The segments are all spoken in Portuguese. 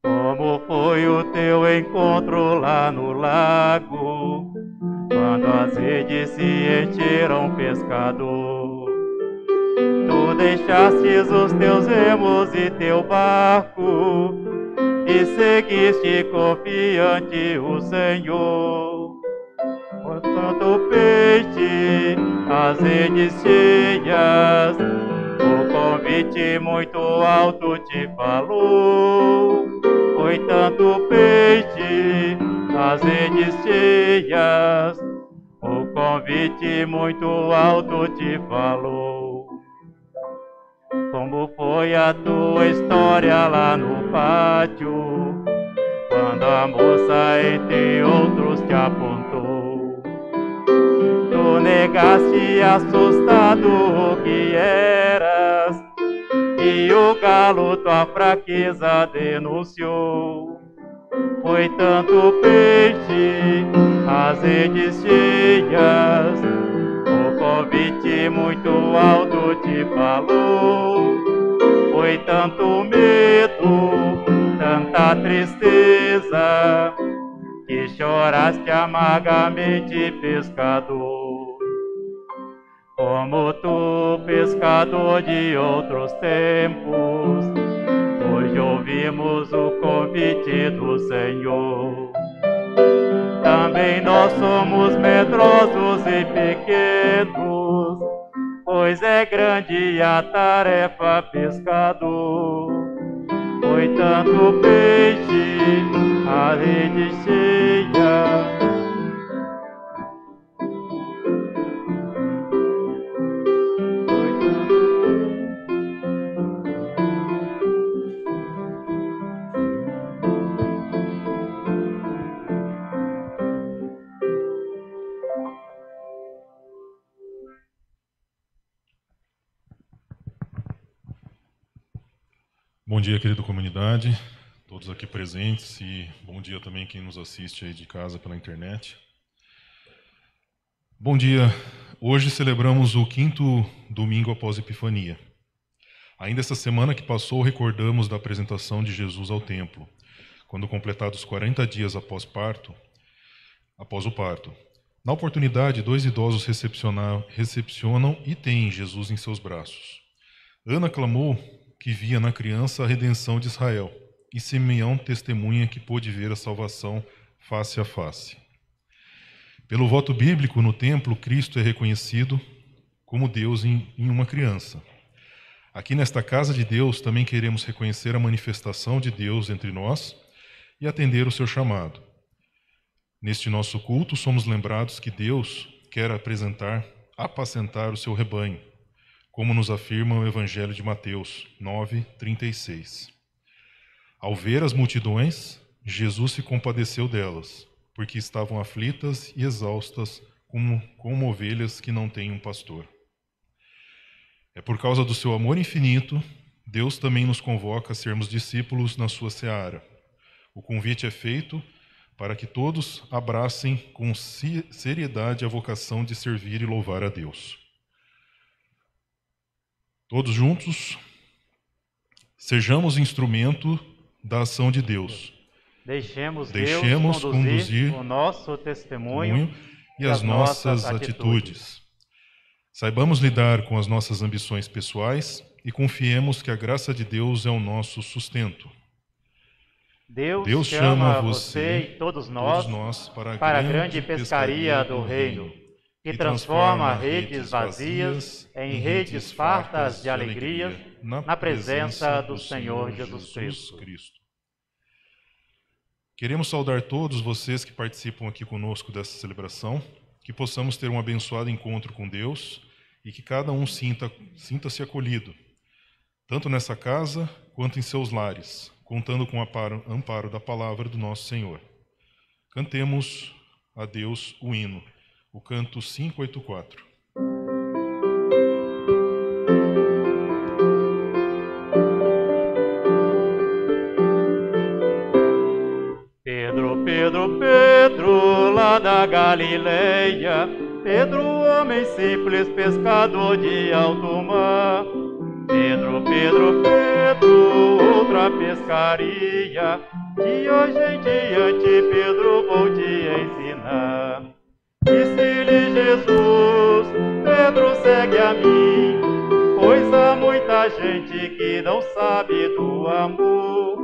Como foi o teu encontro lá no lago, quando as redes se encheram, pescador? Tu deixastes os teus remos e teu barco e seguiste confiante o Senhor. Por tanto peixe, as redes cheias, o convite muito alto te falou. Foi tanto peixe, as redes cheias, o convite muito alto te falou. Como foi a tua história lá no pátio, quando a moça entre outros te apontou? Tu negaste assustado o que eras, e o galo tua fraqueza denunciou. Foi tanto peixe, as redes cheias, o convite muito alto te falou. Foi tanto medo, tanta tristeza, que choraste amargamente, pescador. Como tu, pescador de outros tempos, hoje ouvimos o convite do Senhor. Também nós somos medrosos e pequenos, pois é grande a tarefa, pescador. Foi tanto peixe, a rede cheia. Bom dia, querida comunidade, todos aqui presentes, e bom dia também quem nos assiste aí de casa pela internet. Bom dia, hoje celebramos o 5º domingo após a Epifania. Ainda essa semana que passou, recordamos da apresentação de Jesus ao templo, quando completados 40 dias após o parto. Na oportunidade, 2 idosos recepcionam e têm Jesus em seus braços. Ana clamou que via na criança a redenção de Israel, e Simeão testemunha que pôde ver a salvação face a face. Pelo voto bíblico, no templo, Cristo é reconhecido como Deus em uma criança. Aqui nesta casa de Deus, também queremos reconhecer a manifestação de Deus entre nós e atender o seu chamado. Neste nosso culto, somos lembrados que Deus quer apacentar o seu rebanho, como nos afirma o Evangelho de Mateus 9:36. Ao ver as multidões, Jesus se compadeceu delas, porque estavam aflitas e exaustas como ovelhas que não têm um pastor. É por causa do seu amor infinito, Deus também nos convoca a sermos discípulos na sua seara. O convite é feito para que todos abracem com seriedade a vocação de servir e louvar a Deus. Todos juntos, sejamos instrumento da ação de Deus. Deixemos Deus conduzir o nosso testemunho e as nossas atitudes. Saibamos lidar com as nossas ambições pessoais e confiemos que a graça de Deus é o nosso sustento. Deus chama você e todos nós para a grande pescaria do reino, que transforma redes vazias em redes fartas de alegria na presença do Senhor Jesus Cristo. Queremos saudar todos vocês que participam aqui conosco dessa celebração, que possamos ter um abençoado encontro com Deus e que cada um sinta-se acolhido, tanto nessa casa quanto em seus lares, contando com o amparo da palavra do nosso Senhor. Cantemos a Deus o hino, o canto 584. Pedro, Pedro, Pedro, lá da Galileia, Pedro, homem simples, pescador de alto mar. Pedro, Pedro, Pedro, outra pescaria, de hoje em diante, Pedro, vou te ensinar. Disse-lhe Jesus, Pedro, segue a mim, pois há muita gente que não sabe do amor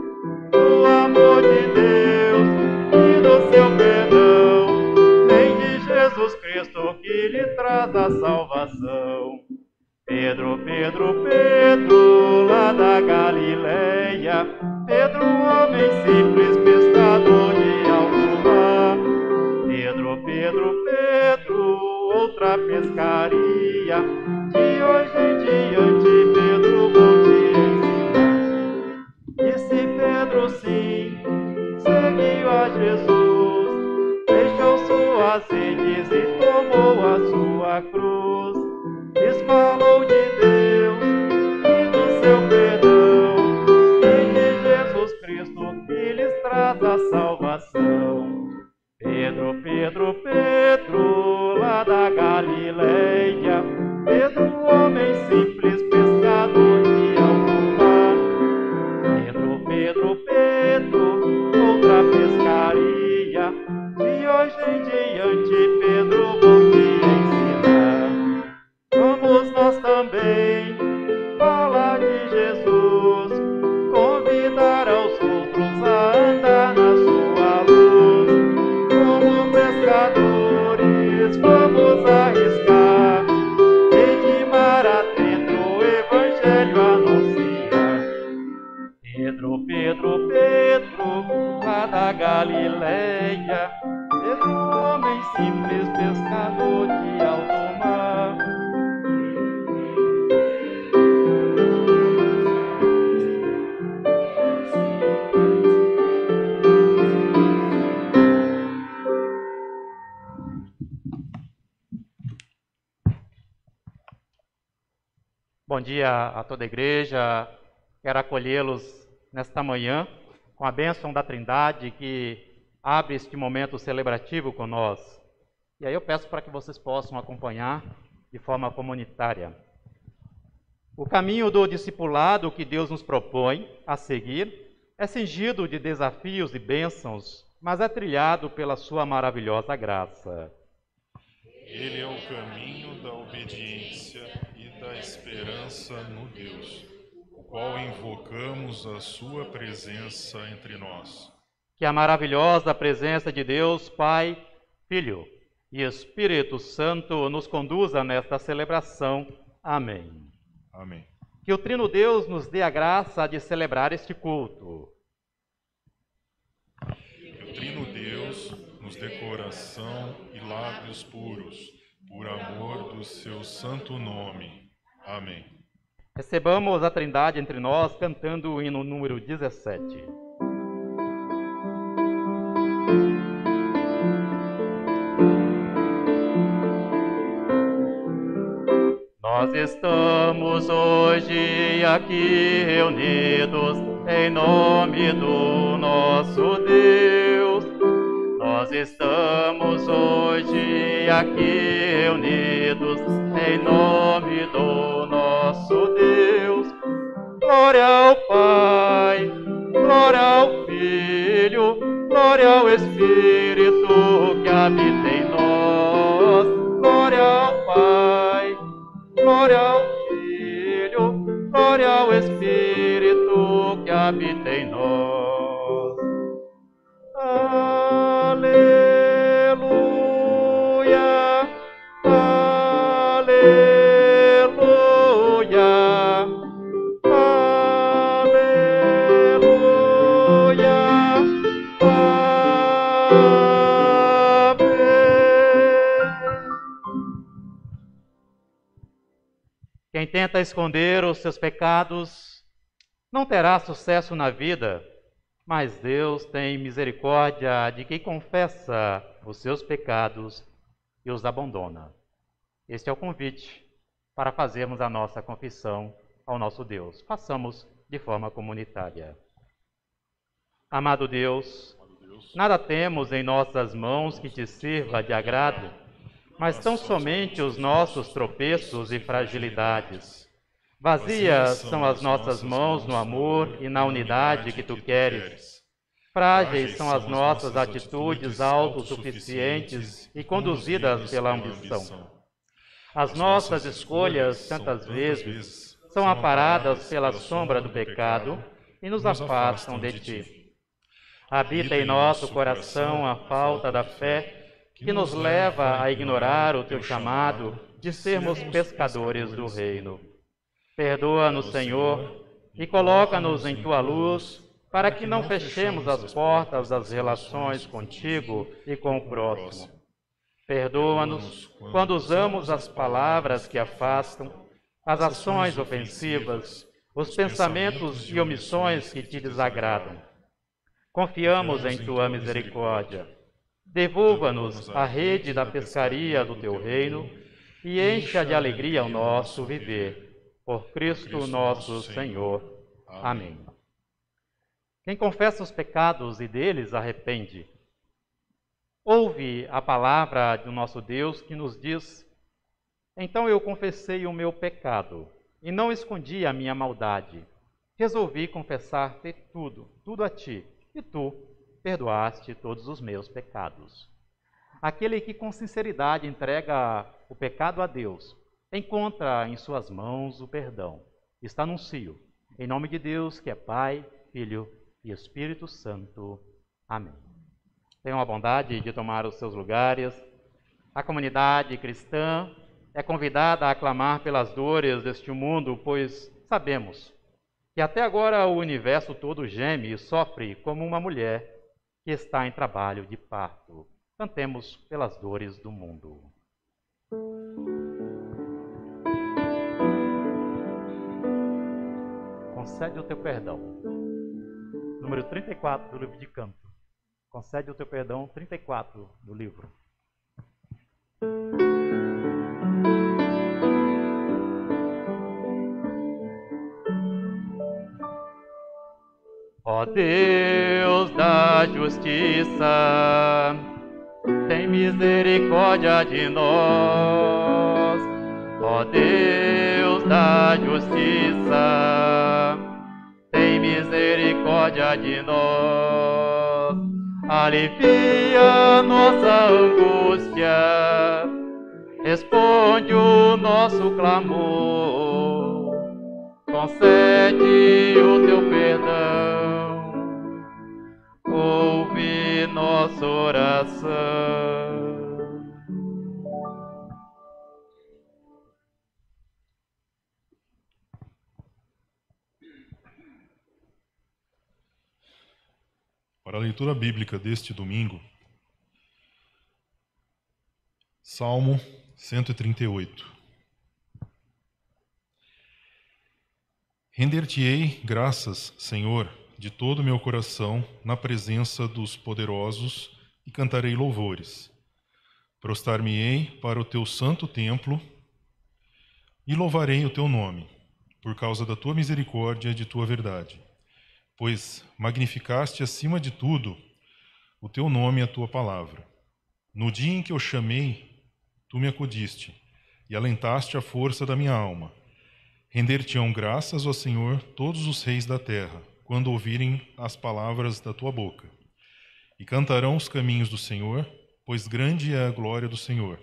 de Deus e do seu perdão, nem de Jesus Cristo que lhe traz a salvação. Pedro, Pedro, Pedro, lá da Galileia, Pedro, homem simples, pescador de alto mar. Pedro, Pedro, Pedro, outra pescaria, de hoje em diante, Pedro, vou te ensinar. Disse Pedro sim, seguiu a Jesus, deixou suas redes e tomou a sua cruz. Lhes falou de Deus e do seu perdão, e de Jesus Cristo que lhes traz a salvação. Pedro, Pedro, Pedro, lá da Galileia, Pedro, homem simples, pescador de alto mar. Pedro, Pedro, Pedro, outra pescaria, de hoje em diante, Pedro, vou te ensinar. Vamos nós também falar de Jesus, convidar aos outros a andar na sua luz. Como pescadores, vamos arriscar, e de mar atento o Evangelho anunciar. Pedro, Pedro, Pedro, lá da Galileia, Pedro, homem simples, pescador de alto mar. Bom dia a toda a igreja. Quero acolhê-los nesta manhã com a bênção da Trindade que abre este momento celebrativo com nós. E aí eu peço para que vocês possam acompanhar de forma comunitária. O caminho do discipulado que Deus nos propõe a seguir é cingido de desafios e bênçãos, mas é trilhado pela sua maravilhosa graça. Ele é o caminho da obediência e da esperança no Deus, o qual invocamos a sua presença entre nós. Que a maravilhosa presença de Deus, Pai, Filho e Espírito Santo nos conduza nesta celebração. Amém. Amém. Que o Trino Deus nos dê a graça de celebrar este culto. Que o Trino Deus nos dê coração e lábios puros, por amor do seu santo nome. Amém. Recebamos a Trindade entre nós, cantando o hino número 17. Nós estamos hoje aqui reunidos em nome do nosso Deus. Nós estamos hoje aqui reunidos em nome do nosso Deus. Glória ao Pai, glória ao Filho, glória ao Espírito que habita em nós. Glória ao Pai, glória ao Filho, glória ao Espírito que habita em nós. Aleluia, aleluia, aleluia, amém. Quem tenta esconder os seus pecados não terá sucesso na vida, mas Deus tem misericórdia de quem confessa os seus pecados e os abandona. Este é o convite para fazermos a nossa confissão ao nosso Deus. Façamos de forma comunitária. Amado Deus, nada temos em nossas mãos que te sirva de agrado, mas tão somente os nossos tropeços e fragilidades. Vazias são as nossas mãos no amor e na unidade que tu queres. Frágeis são as nossas atitudes autossuficientes e conduzidas pela ambição. As nossas escolhas, tantas vezes, são aparadas pela sombra do pecado e nos afastam de ti. Habita em nosso coração a falta da fé que nos leva a ignorar o teu chamado de sermos pescadores do reino. Perdoa-nos, Senhor, e coloca-nos em tua luz, para que não fechemos as portas das relações contigo e com o próximo. Perdoa-nos quando usamos as palavras que afastam, as ações ofensivas, os pensamentos e omissões que te desagradam. Confiamos em tua misericórdia. Devolva-nos a rede da pescaria do teu reino e encha de alegria o nosso viver. Por Cristo nosso Senhor. Amém. Quem confessa os pecados e deles arrepende, ouve a palavra do nosso Deus que nos diz: então eu confessei o meu pecado e não escondi a minha maldade. Resolvi confessar-te tudo a ti, e tu perdoaste todos os meus pecados. Aquele que com sinceridade entrega o pecado a Deus, encontra em suas mãos o perdão. Está anuncio. Em nome de Deus, que é Pai, Filho e Espírito Santo. Amém. Tenham a bondade de tomar os seus lugares. A comunidade cristã é convidada a clamar pelas dores deste mundo, pois sabemos que até agora o universo todo geme e sofre como uma mulher que está em trabalho de parto. Cantemos pelas dores do mundo. Concede o teu perdão. Número 34 do livro de Canto. Concede o teu perdão, 34 do livro. Ó Deus da justiça, tem misericórdia de nós. Ó Deus da justiça, tem misericórdia de nós. Alivia nossa angústia, responde o nosso clamor, concede o teu perdão, ouve nossa oração. Para a leitura bíblica deste domingo, Salmo 138. Render-te-ei graças, Senhor, de todo o meu coração, na presença dos poderosos, e cantarei louvores. Prostrar-me-ei para o teu santo templo e louvarei o teu nome, por causa da tua misericórdia e de tua verdade. Pois magnificaste acima de tudo o teu nome e a tua palavra. No dia em que eu chamei, tu me acudiste e alentaste a força da minha alma. Render-te-ão graças, ó Senhor, todos os reis da terra, quando ouvirem as palavras da tua boca. E cantarão os caminhos do Senhor, pois grande é a glória do Senhor.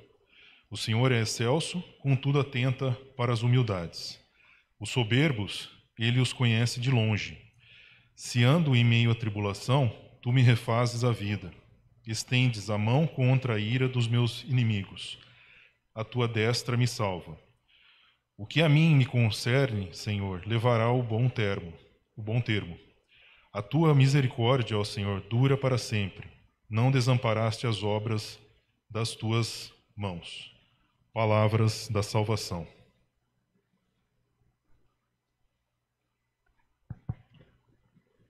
O Senhor é excelso, contudo atenta para as humildades. Os soberbos, ele os conhece de longe. Se ando em meio à tribulação, tu me refazes a vida. Estendes a mão contra a ira dos meus inimigos. A tua destra me salva. O que a mim me concerne, Senhor, levará o bom termo. A tua misericórdia, ó Senhor, dura para sempre. Não desamparaste as obras das tuas mãos. Palavras da salvação.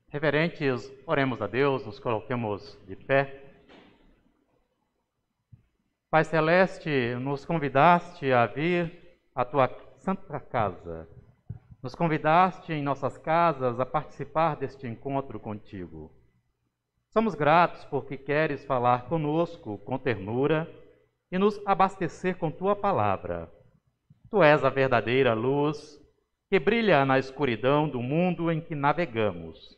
Reverentes, oremos a Deus, nos coloquemos de pé. Pai Celeste, nos convidaste a vir à tua santa casa. Nos convidaste em nossas casas a participar deste encontro contigo. Somos gratos porque queres falar conosco com ternura e nos abastecer com tua palavra. Tu és a verdadeira luz que brilha na escuridão do mundo em que navegamos.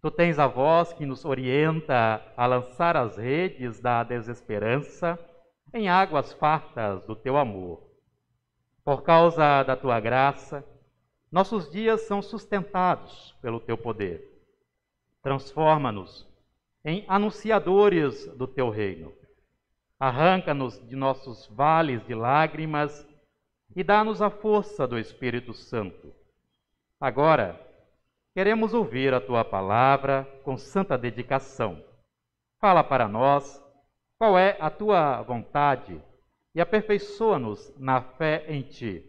Tu tens a voz que nos orienta a lançar as redes da desesperança em águas fartas do teu amor. Por causa da tua graça, nossos dias são sustentados pelo teu poder. Transforma-nos em anunciadores do teu reino. Arranca-nos de nossos vales de lágrimas e dá-nos a força do Espírito Santo. Agora, queremos ouvir a tua palavra com santa dedicação. Fala para nós qual é a tua vontade e aperfeiçoa-nos na fé em ti.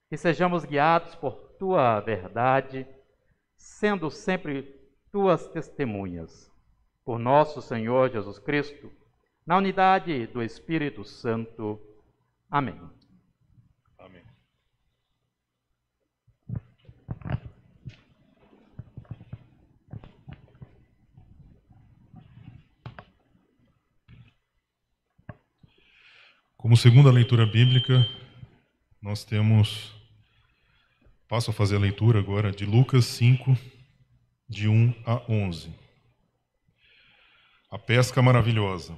Que sejamos guiados por tua verdade, sendo sempre tuas testemunhas. Por nosso Senhor Jesus Cristo, na unidade do Espírito Santo. Amém. Amém. Como segunda leitura bíblica, nós temos, passo a fazer a leitura agora de Lucas 5, de 1 a 11. A pesca maravilhosa.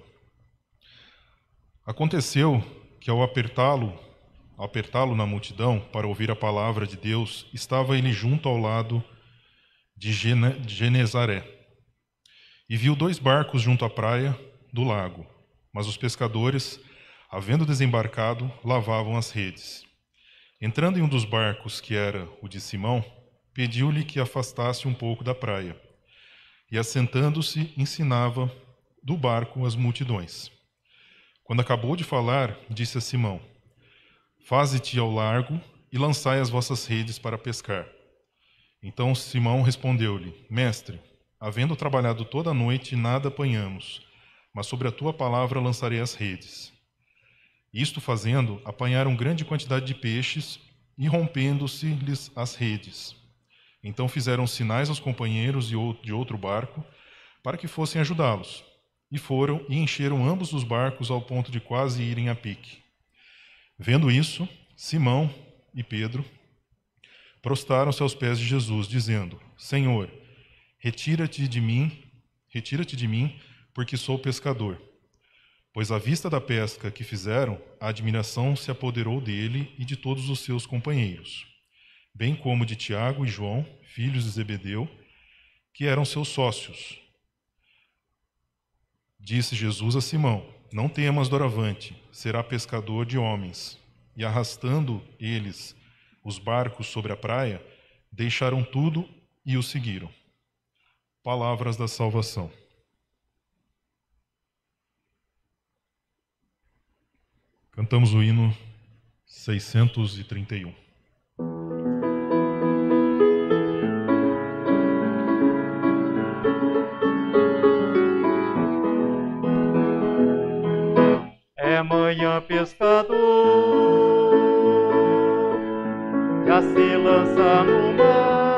Aconteceu que ao apertá-lo na multidão para ouvir a palavra de Deus, estava ele junto ao lado de Genezaré. E viu 2 barcos junto à praia do lago, mas os pescadores, havendo desembarcado, lavavam as redes. Entrando em um dos barcos, que era o de Simão, pediu-lhe que afastasse um pouco da praia. E, assentando-se, ensinava do barco as multidões. Quando acabou de falar, disse a Simão: Faze-te ao largo e lançai as vossas redes para pescar. Então Simão respondeu-lhe: Mestre, havendo trabalhado toda a noite, nada apanhamos, mas sobre a tua palavra lançarei as redes. Isto fazendo, apanharam grande quantidade de peixes e rompendo-se-lhes as redes. Então fizeram sinais aos companheiros de outro barco para que fossem ajudá-los. E foram e encheram ambos os barcos ao ponto de quase irem a pique. Vendo isso, Simão e Pedro prostraram-se aos pés de Jesus, dizendo: Senhor, retira-te de mim, porque sou pescador. Pois à vista da pesca que fizeram, a admiração se apoderou dele e de todos os seus companheiros, bem como de Tiago e João, filhos de Zebedeu, que eram seus sócios. Disse Jesus a Simão: Não temas, doravante, será pescador de homens. E arrastando eles os barcos sobre a praia, deixaram tudo e o seguiram. Palavras da salvação. Cantamos o hino 631. É manhã, pescador, já se lança no mar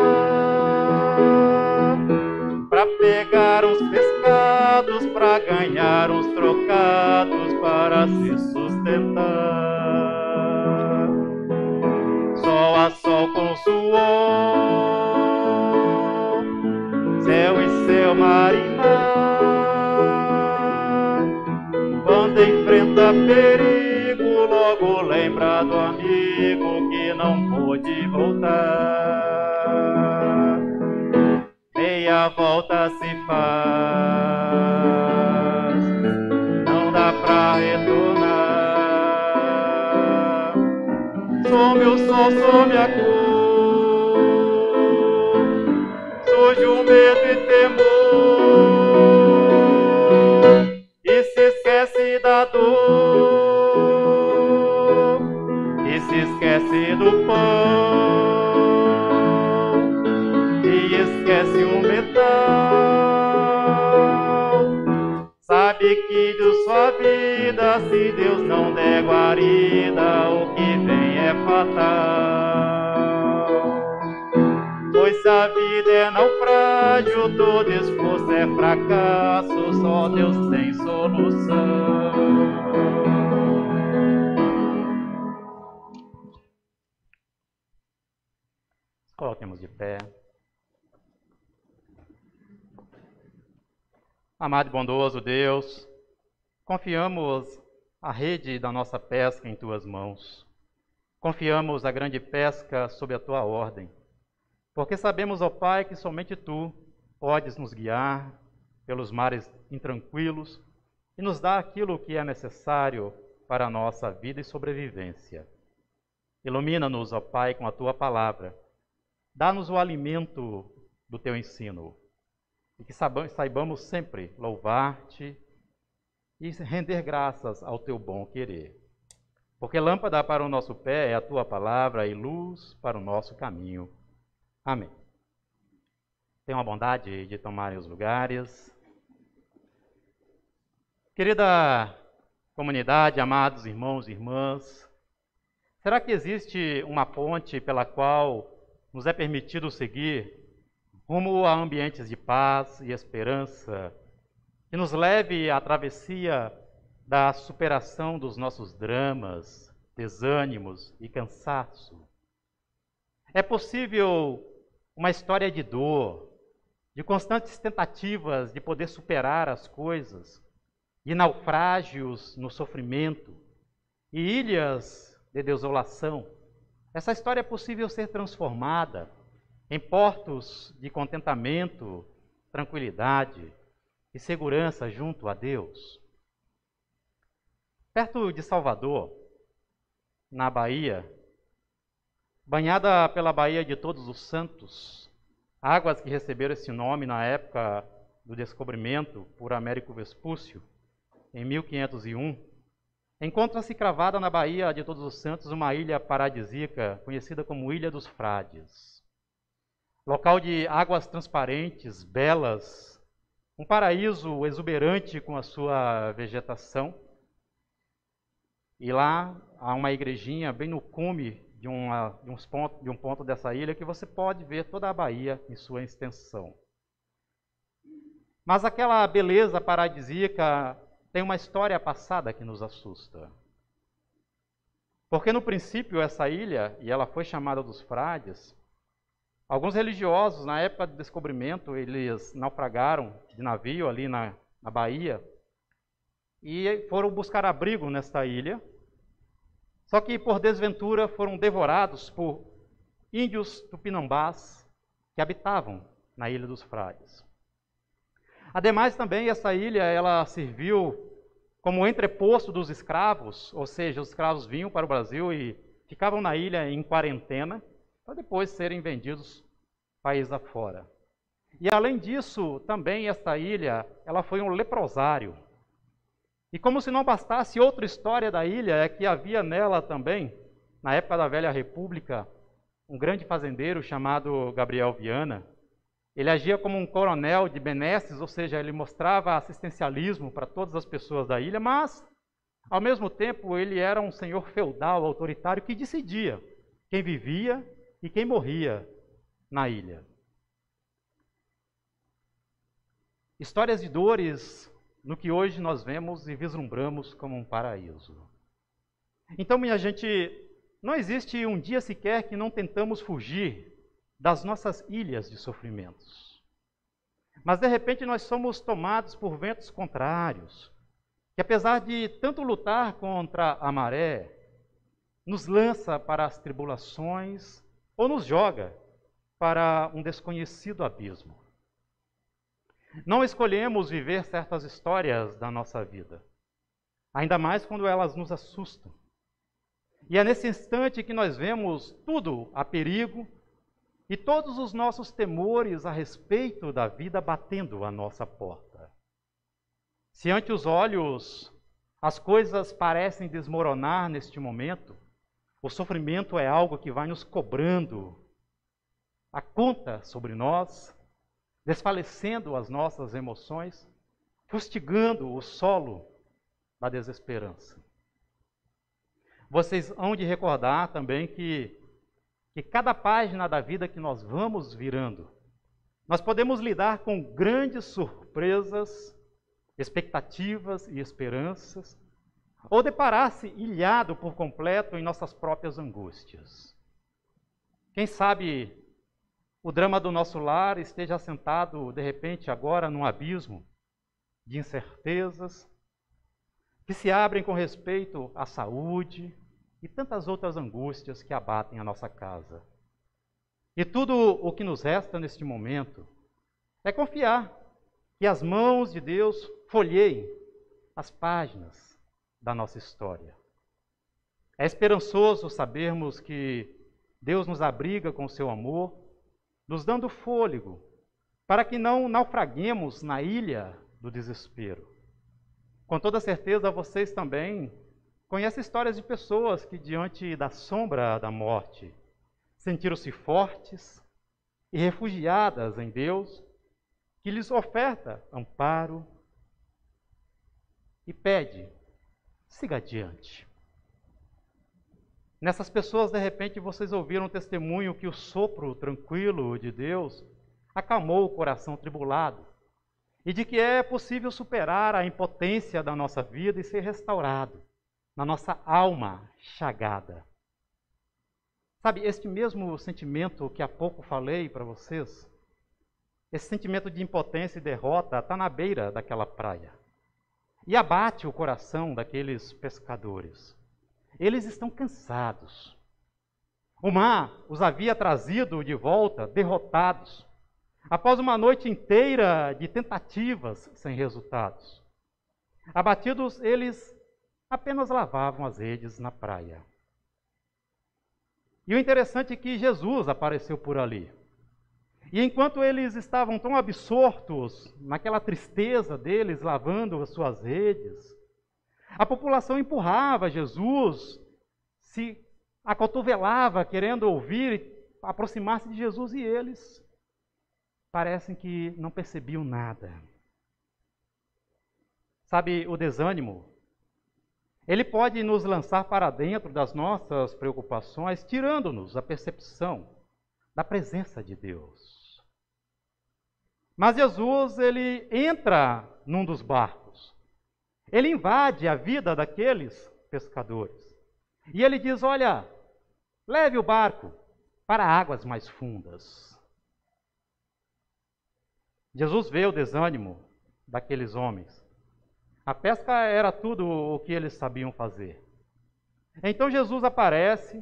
pra pegar uns pescados, pra ganhar uns trocados, para se sustentar. Sol a sol com suor, céu e céu, mar e mar. Quando enfrenta perigo, logo lembra do amigo que não pôde voltar. Meia volta se faz, não dá pra retornar. Some o sol, some a cor, surge o medo e temor, e se esquece da dor, e se esquece do pão, e esquece o metal. Sabe que de sua vida, se Deus não der guarida, o que vem é fatal. Pois se a vida é naufrágio, todo esforço é fracasso, só Deus tem solução. Coloquemos de pé. Amado e bondoso Deus, confiamos a rede da nossa pesca em Tuas mãos. Confiamos a grande pesca sob a Tua ordem. Porque sabemos, ó Pai, que somente Tu podes nos guiar pelos mares intranquilos e nos dar aquilo que é necessário para a nossa vida e sobrevivência. Ilumina-nos, ó Pai, com a Tua palavra. Dá-nos o alimento do Teu ensino. E que saibamos sempre louvar-Te e render graças ao Teu bom querer. Porque lâmpada para o nosso pé é a Tua palavra e luz para o nosso caminho. Amém. Tenham a bondade de tomarem os lugares. Querida comunidade, amados irmãos e irmãs, será que existe uma ponte pela qual nos é permitido seguir rumo a ambientes de paz e esperança, que nos leve à travessia da superação dos nossos dramas, desânimos e cansaço? É possível uma história de dor, de constantes tentativas de poder superar as coisas, de naufrágios no sofrimento e ilhas de desolação. Essa história é possível ser transformada em portos de contentamento, tranquilidade e segurança junto a Deus. Perto de Salvador, na Bahia, banhada pela Baía de Todos os Santos, águas que receberam esse nome na época do descobrimento por Américo Vespúcio, em 1501, encontra-se cravada na Baía de Todos os Santos uma ilha paradisíaca conhecida como Ilha dos Frades. Local de águas transparentes, belas, um paraíso exuberante com a sua vegetação. E lá há uma igrejinha bem no cume de um ponto dessa ilha que você pode ver toda a Bahia em sua extensão. Mas aquela beleza paradisíaca tem uma história passada que nos assusta. Porque no princípio essa ilha, e ela foi chamada dos Frades, alguns religiosos, na época do descobrimento, eles naufragaram de navio ali na Bahia e foram buscar abrigo nesta ilha. Só que, por desventura, foram devorados por índios tupinambás que habitavam na Ilha dos Frades. Ademais, também, essa ilha ela serviu como entreposto dos escravos, ou seja, os escravos vinham para o Brasil e ficavam na ilha em quarentena, para depois serem vendidos país afora. E além disso, também esta ilha, ela foi um leprosário. E como se não bastasse, outra história da ilha é que havia nela também, na época da Velha República, um grande fazendeiro chamado Gabriel Viana. Ele agia como um coronel de benesses, ou seja, ele mostrava assistencialismo para todas as pessoas da ilha, mas, ao mesmo tempo, ele era um senhor feudal, autoritário, que decidia quem vivia e quem morria na ilha. Histórias de dores no que hoje nós vemos e vislumbramos como um paraíso. Então, minha gente, não existe um dia sequer que não tentamos fugir das nossas ilhas de sofrimentos. Mas, de repente, nós somos tomados por ventos contrários, que apesar de tanto lutar contra a maré, nos lança para as tribulações ou nos joga para um desconhecido abismo. Não escolhemos viver certas histórias da nossa vida, ainda mais quando elas nos assustam. E é nesse instante que nós vemos tudo a perigo e todos os nossos temores a respeito da vida batendo à nossa porta. Se ante os olhos as coisas parecem desmoronar neste momento, o sofrimento é algo que vai nos cobrando a conta sobre nós, desfalecendo as nossas emoções, fustigando o solo da desesperança. Vocês hão de recordar também que que cada página da vida que nós vamos virando, nós podemos lidar com grandes surpresas, expectativas e esperanças, ou deparar-se ilhado por completo em nossas próprias angústias. Quem sabe o drama do nosso lar esteja assentado, de repente, agora num abismo de incertezas que se abrem com respeito à saúde e tantas outras angústias que abatem a nossa casa. E tudo o que nos resta neste momento é confiar que as mãos de Deus folheiem as páginas da nossa história. É esperançoso sabermos que Deus nos abriga com o seu amor, nos dando fôlego, para que não naufraguemos na ilha do desespero. Com toda certeza, vocês também conhecem histórias de pessoas que, diante da sombra da morte, sentiram-se fortes e refugiadas em Deus, que lhes oferta amparo e pede, siga adiante. Nessas pessoas, de repente, vocês ouviram um testemunho que o sopro tranquilo de Deus acalmou o coração tribulado e de que é possível superar a impotência da nossa vida e ser restaurado na nossa alma chagada. Sabe, este mesmo sentimento que há pouco falei para vocês, esse sentimento de impotência e derrota está na beira daquela praia e abate o coração daqueles pescadores. Eles estão cansados. O mar os havia trazido de volta, derrotados, após uma noite inteira de tentativas sem resultados. Abatidos, eles apenas lavavam as redes na praia. E o interessante é que Jesus apareceu por ali. E enquanto eles estavam tão absortos naquela tristeza deles, lavando as suas redes, a população empurrava Jesus, se acotovelava, querendo ouvir, aproximar-se de Jesus, e eles parecem que não percebiam nada. Sabe, o desânimo, ele pode nos lançar para dentro das nossas preocupações, tirando-nos a percepção da presença de Deus. Mas Jesus, ele entra num dos barcos. Ele invade a vida daqueles pescadores. E ele diz, olha, leve o barco para águas mais fundas. Jesus vê o desânimo daqueles homens. A pesca era tudo o que eles sabiam fazer. Então Jesus aparece,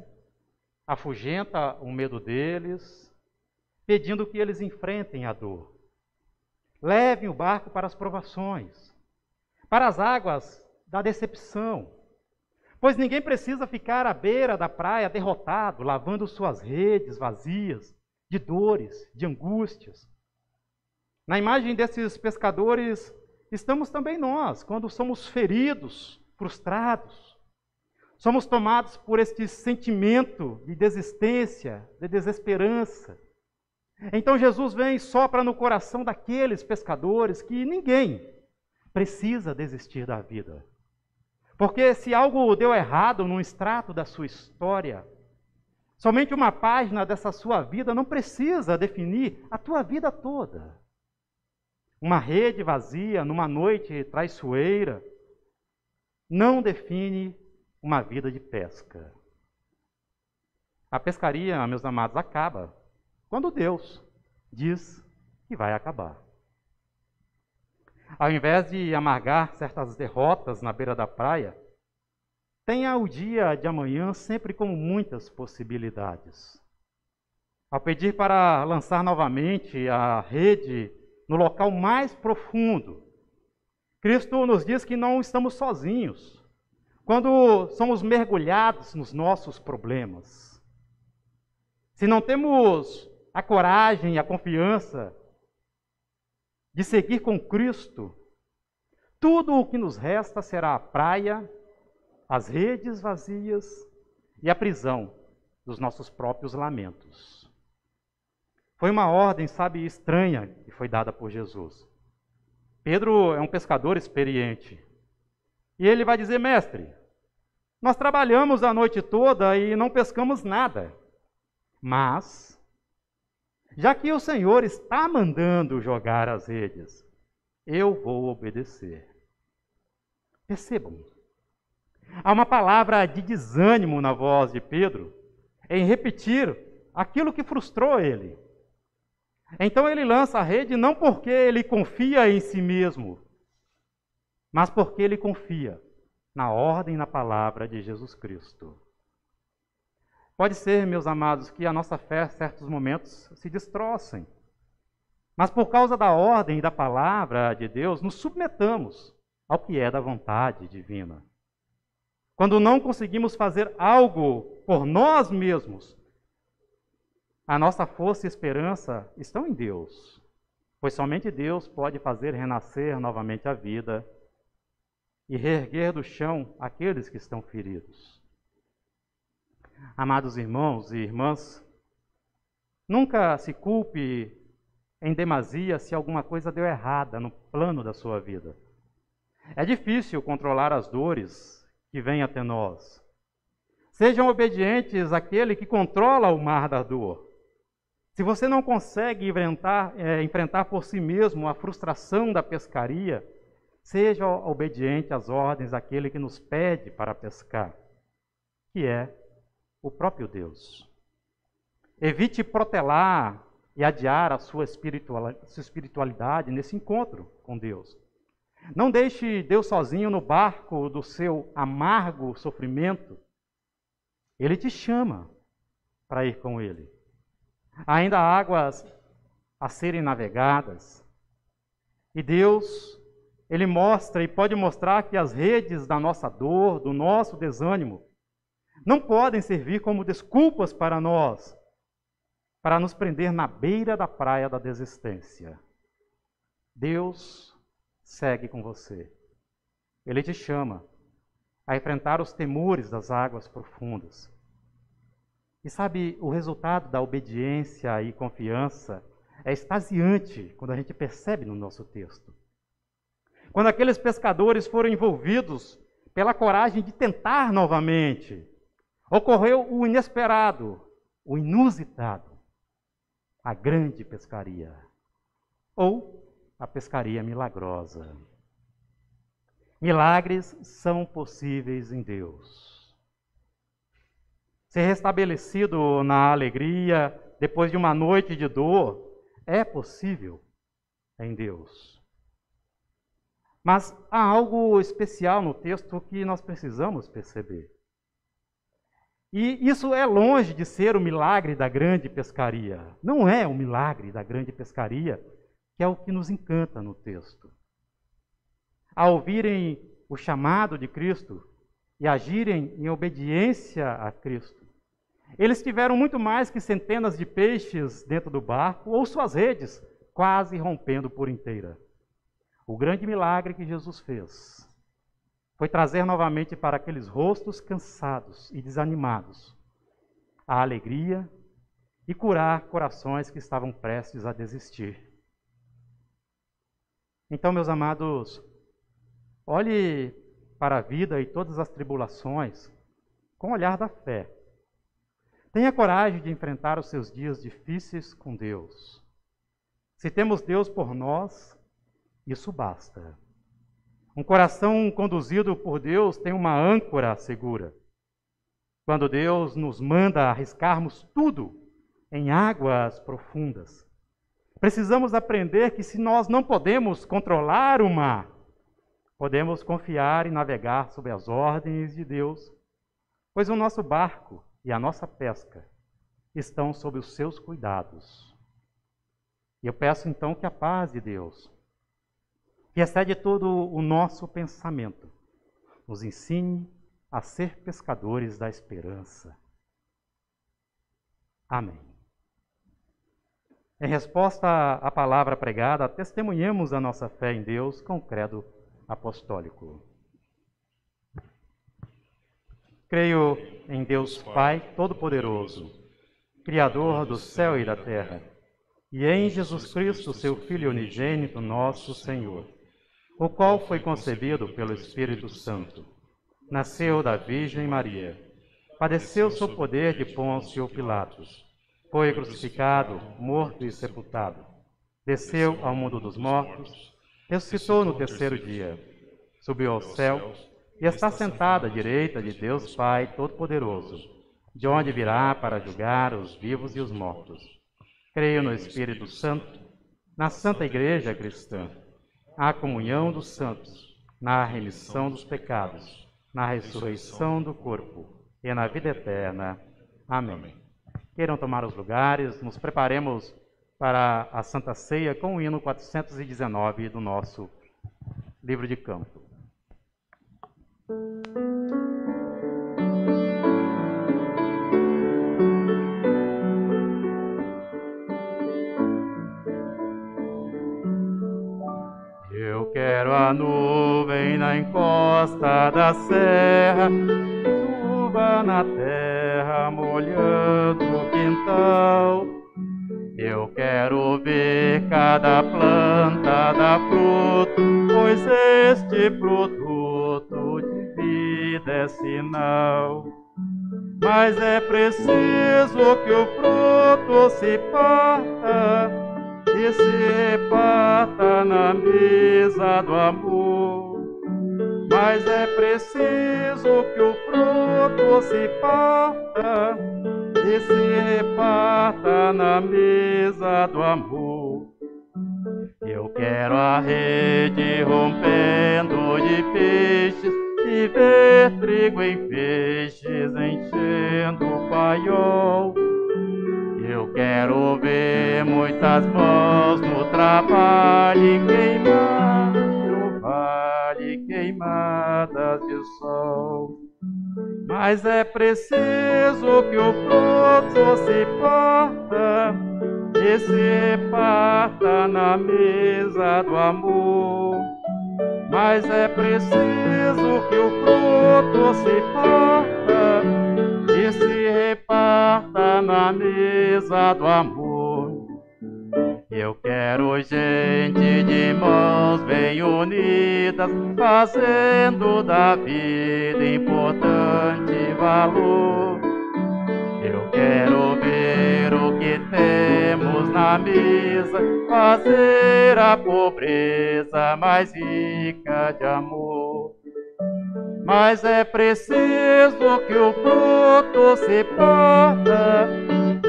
afugenta o medo deles, pedindo que eles enfrentem a dor. Levem o barco para as provações, para as águas da decepção, pois ninguém precisa ficar à beira da praia derrotado, lavando suas redes vazias de dores, de angústias. Na imagem desses pescadores, estamos também nós, quando somos feridos, frustrados, somos tomados por este sentimento de desistência, de desesperança. Então Jesus vem e sopra no coração daqueles pescadores que ninguém precisa desistir da vida. Porque se algo deu errado num extrato da sua história, somente uma página dessa sua vida não precisa definir a tua vida toda. Uma rede vazia numa noite traiçoeira não define uma vida de pesca. A pescaria, meus amados, acaba quando Deus diz que vai acabar. Ao invés de amargar certas derrotas na beira da praia, tenha o dia de amanhã sempre com muitas possibilidades. Ao pedir para lançar novamente a rede no local mais profundo, Cristo nos diz que não estamos sozinhos quando somos mergulhados nos nossos problemas. Se não temos a coragem e a confiança de seguir com Cristo, tudo o que nos resta será a praia, as redes vazias e a prisão dos nossos próprios lamentos. Foi uma ordem, sabe, estranha que foi dada por Jesus. Pedro é um pescador experiente. E ele vai dizer, mestre, nós trabalhamos a noite toda e não pescamos nada. Mas, já que o Senhor está mandando jogar as redes, eu vou obedecer. Percebam, há uma palavra de desânimo na voz de Pedro em repetir aquilo que frustrou ele. Então ele lança a rede não porque ele confia em si mesmo, mas porque ele confia na ordem e na palavra de Jesus Cristo. Pode ser, meus amados, que a nossa fé, em certos momentos, se destrocem. Mas por causa da ordem e da palavra de Deus, nos submetamos ao que é da vontade divina. Quando não conseguimos fazer algo por nós mesmos, a nossa força e esperança estão em Deus, pois somente Deus pode fazer renascer novamente a vida e reerguer do chão aqueles que estão feridos. Amados irmãos e irmãs, nunca se culpe em demasia se alguma coisa deu errada no plano da sua vida. É difícil controlar as dores que vêm até nós. Sejam obedientes àquele que controla o mar da dor. Se você não consegue enfrentar por si mesmo a frustração da pescaria, seja obediente às ordens daquele que nos pede para pescar, que é o próprio Deus. Evite protelar e adiar a sua espiritualidade nesse encontro com Deus. Não deixe Deus sozinho no barco do seu amargo sofrimento. Ele te chama para ir com Ele. Ainda há águas a serem navegadas. E Deus, Ele mostra e pode mostrar que as redes da nossa dor, do nosso desânimo, não podem servir como desculpas para nós, para nos prender na beira da praia da desistência. Deus segue com você. Ele te chama a enfrentar os temores das águas profundas. E sabe, o resultado da obediência e confiança é extasiante quando a gente percebe no nosso texto. Quando aqueles pescadores foram envolvidos pela coragem de tentar novamente, ocorreu o inesperado, o inusitado, a grande pescaria, ou a pescaria milagrosa. Milagres são possíveis em Deus. Ser restabelecido na alegria depois de uma noite de dor é possível em Deus. Mas há algo especial no texto que nós precisamos perceber. E isso é longe de ser o milagre da grande pescaria. Não é o milagre da grande pescaria que é o que nos encanta no texto. Ao ouvirem o chamado de Cristo e agirem em obediência a Cristo, eles tiveram muito mais que centenas de peixes dentro do barco ou suas redes quase rompendo por inteira. O grande milagre que Jesus fez foi trazer novamente para aqueles rostos cansados e desanimados a alegria e curar corações que estavam prestes a desistir. Então, meus amados, olhe para a vida e todas as tribulações com o olhar da fé. Tenha coragem de enfrentar os seus dias difíceis com Deus. Se temos Deus por nós, isso basta. Um coração conduzido por Deus tem uma âncora segura. Quando Deus nos manda arriscarmos tudo em águas profundas, precisamos aprender que se nós não podemos controlar o mar, podemos confiar e navegar sob as ordens de Deus, pois o nosso barco e a nossa pesca estão sob os seus cuidados. E eu peço então que a paz de Deus, que excede todo o nosso pensamento, nos ensine a ser pescadores da esperança. Amém. Em resposta à palavra pregada, testemunhemos a nossa fé em Deus com o credo apostólico. Creio em Deus Pai Todo-Poderoso, Criador do céu e da terra, e em Jesus Cristo, seu Filho unigênito, nosso Senhor, o qual foi concebido pelo Espírito Santo, nasceu da Virgem Maria, padeceu sob o poder de Pôncio Pilatos, foi crucificado, morto e sepultado. Desceu ao mundo dos mortos, ressuscitou no terceiro dia, subiu ao céu e está sentado à direita de Deus Pai Todo-Poderoso, de onde virá para julgar os vivos e os mortos. Creio no Espírito Santo, na Santa Igreja Cristã, na comunhão dos santos, na remissão dos pecados, na ressurreição do corpo e na vida eterna. Amém. Queiram tomar os lugares, nos preparemos para a Santa Ceia com o hino 419 do nosso livro de canto. Eu quero a nuvem na encosta da serra, chuva na terra molhando o quintal. Eu quero ver cada planta dar fruto, pois este produto de vida é sinal. Mas é preciso que o fruto se parta e se reparta na mesa do amor. Mas é preciso que o fruto se parta e se reparta na mesa do amor. Eu quero a rede rompendo de peixes e ver trigo em feixes enchendo o paiol. Eu quero ver muitas mãos no trabalho e queimar no vale queimadas de sol. Mas é preciso que o fruto se parta e se reparta na mesa do amor. Mas é preciso que o fruto se parta e se reparta na mesa do amor. Eu quero gente de mãos bem unidas, fazendo da vida importante valor. Eu quero ver o que temos na mesa, fazer a pobreza mais rica de amor. Mas é preciso que o fruto se parta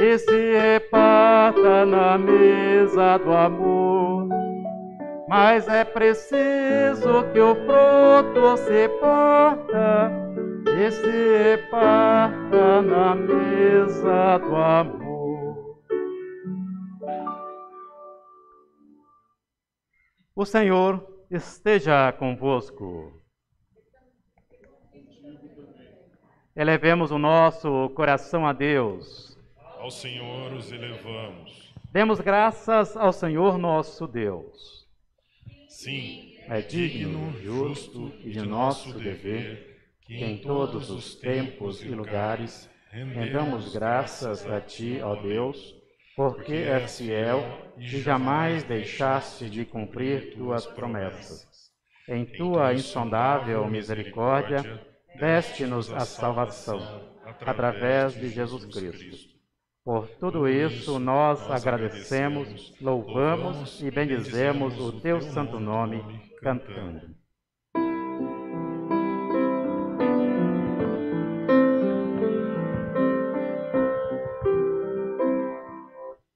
e se reparta na mesa do amor. Mas é preciso que o fruto se parta e se reparta na mesa do amor. O Senhor esteja convosco. Elevemos o nosso coração a Deus. Ao Senhor os elevamos. Demos graças ao Senhor nosso Deus. Sim, é digno, justo e de nosso dever que em todos os tempos e lugares rendamos graças a Ti, ó Deus, porque és fiel e jamais deixaste de cumprir Tuas promessas. Em Tua insondável misericórdia, deste-nos a salvação, através de Jesus Cristo. Por tudo isso, nós agradecemos, louvamos e bendizemos o Teu santo nome, cantando.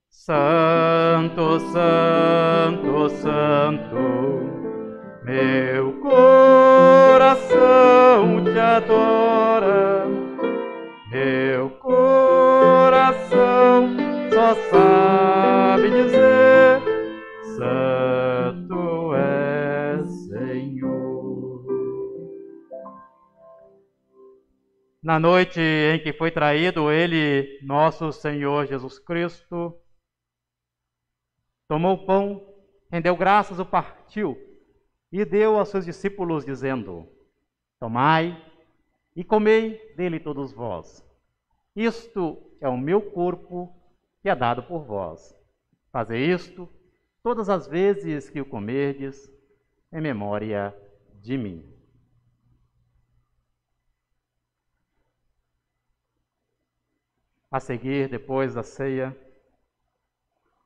Santo, Santo, Santo, meu coração te adora, meu coração só sabe dizer: Santo é Senhor. Na noite em que foi traído ele, nosso Senhor Jesus Cristo, tomou o pão, rendeu graças, o partiu e deu aos seus discípulos, dizendo: Tomai e comei dele todos vós. Isto é o meu corpo que é dado por vós. Fazei isto todas as vezes que o comerdes, em memória de mim. A seguir, depois da ceia,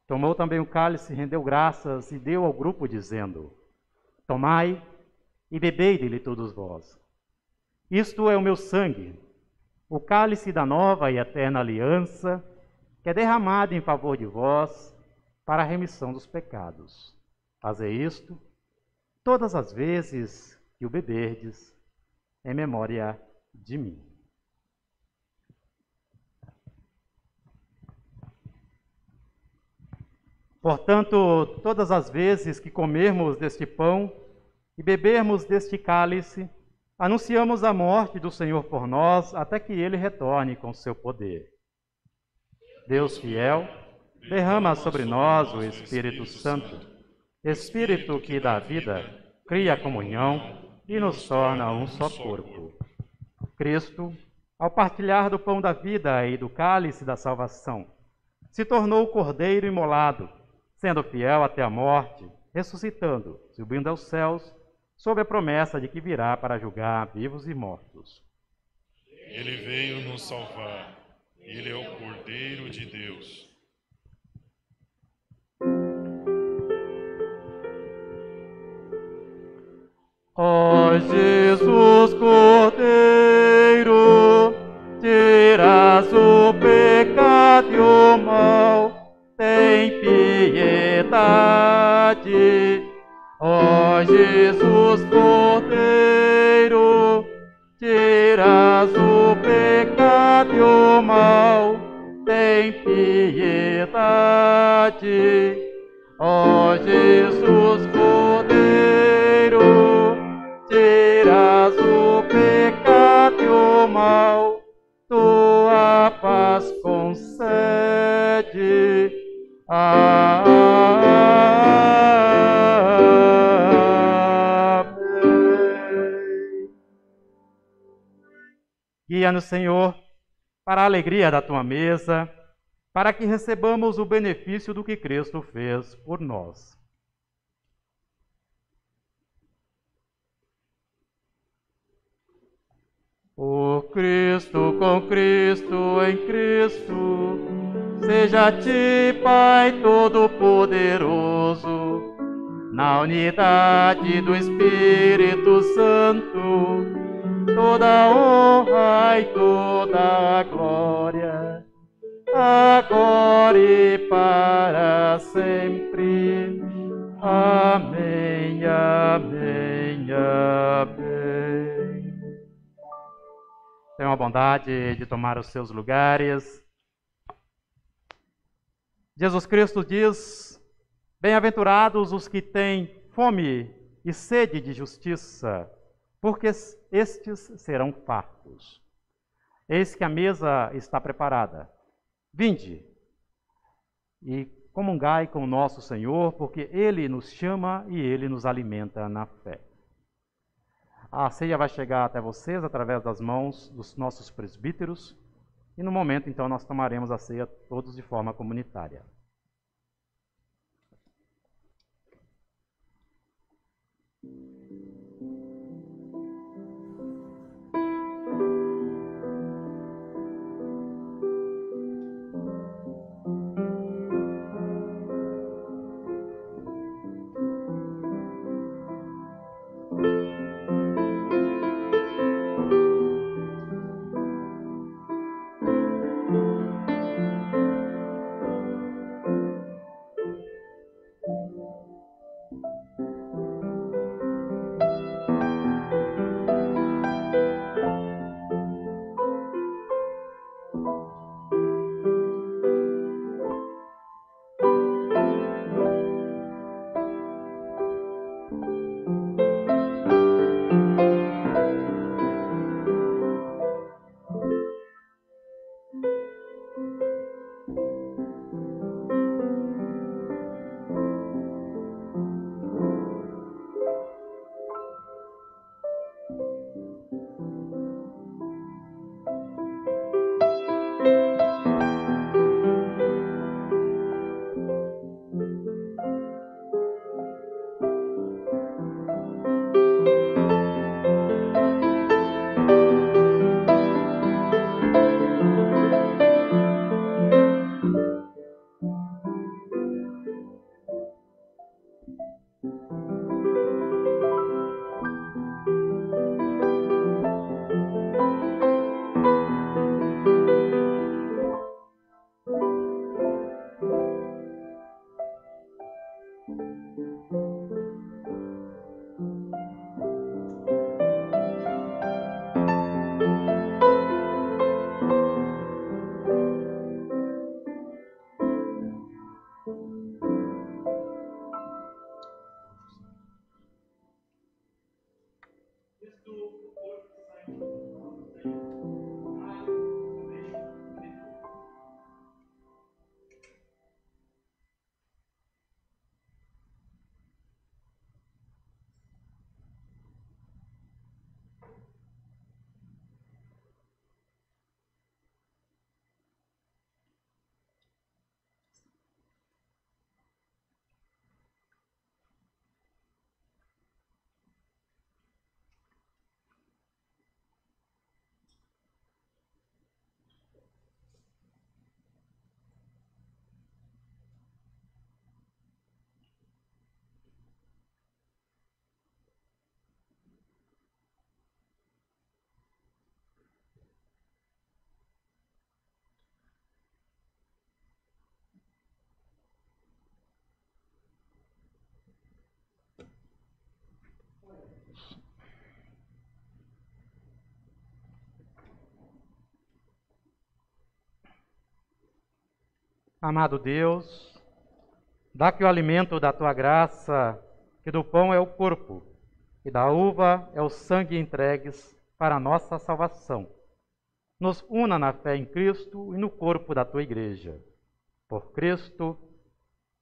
tomou também o cálice, rendeu graças e deu ao grupo, dizendo: Tomai e bebei dele todos vós. Isto é o meu sangue, o cálice da nova e eterna aliança, que é derramado em favor de vós para a remissão dos pecados. Fazei isto todas as vezes que o beberdes, em memória de mim. Portanto, todas as vezes que comermos deste pão e bebermos deste cálice, anunciamos a morte do Senhor por nós, até que ele retorne com seu poder. Deus fiel, derrama sobre nós o Espírito Santo, Espírito que dá vida, cria comunhão e nos torna um só corpo. Cristo, ao partilhar do pão da vida e do cálice da salvação, se tornou o Cordeiro imolado, sendo fiel até a morte, ressuscitando, subindo aos céus, sob a promessa de que virá para julgar vivos e mortos. Ele veio nos salvar. Ele é o Cordeiro de Deus. Ó Jesus Cordeiro, tiras o pecado e o mal, tem piedade. Ó Jesus Cordeiro, tiras o pecado e o mal, tem piedade. Ó Jesus Cordeiro, tiras o pecado e o mal, tua paz concede. Amém. Guia-nos, Senhor, para a alegria da tua mesa, para que recebamos o benefício do que Cristo fez por nós. Por Cristo, com Cristo, em Cristo, seja a ti, Pai Todo-Poderoso, na unidade do Espírito Santo, toda a honra e toda a glória, agora e para sempre. Amém, amém, amém. Tenham a bondade de tomar os seus lugares. Jesus Cristo diz: bem-aventurados os que têm fome e sede de justiça, porque estes serão fartos. Eis que a mesa está preparada. Vinde e comungai com o nosso Senhor, porque Ele nos chama e Ele nos alimenta na fé. A ceia vai chegar até vocês através das mãos dos nossos presbíteros e no momento, então, nós tomaremos a ceia todos de forma comunitária. Amado Deus, dá que o alimento da tua graça, que do pão é o corpo e da uva é o sangue entregues para a nossa salvação, nos una na fé em Cristo e no corpo da tua igreja. Por Cristo.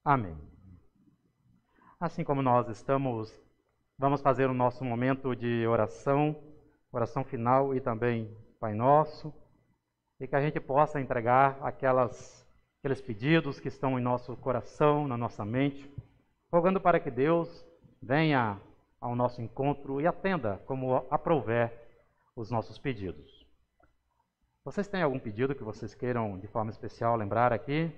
Amém. Assim como nós vamos fazer o nosso momento de oração final e também Pai Nosso, e que a gente possa entregar aqueles pedidos que estão em nosso coração, na nossa mente, rogando para que Deus venha ao nosso encontro e atenda como aprouver os nossos pedidos. Vocês têm algum pedido que vocês queiram de forma especial lembrar aqui?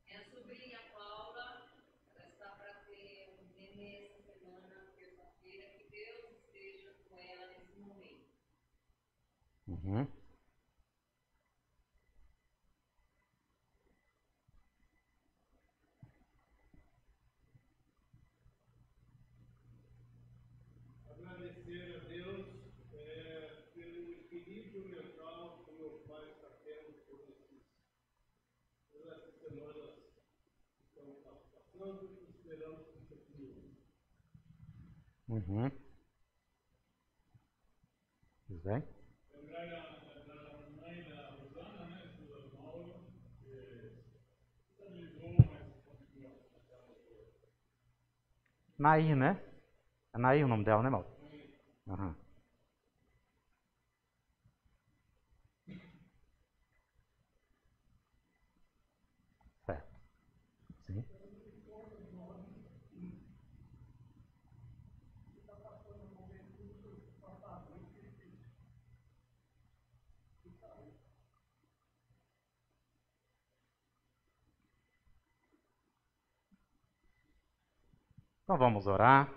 Minha sobrinha Paula, ela está para ter um nenê essa semana, terça-feira, que Deus esteja com ela nesse momento. Uhum. Agradecer a Deus pelo equilíbrio mental que meu pai está tendo por essas semanas que estão passando e esperamos que continue. Uhum. Tudo bem? Lembrar da mãe da Rosana, né, esposa Maura, que estabilizou, mas continua naquela coisa. Nair, né? É Nair o nome dela, né, Mauro? Uhum. Certo. Sim. Então vamos orar,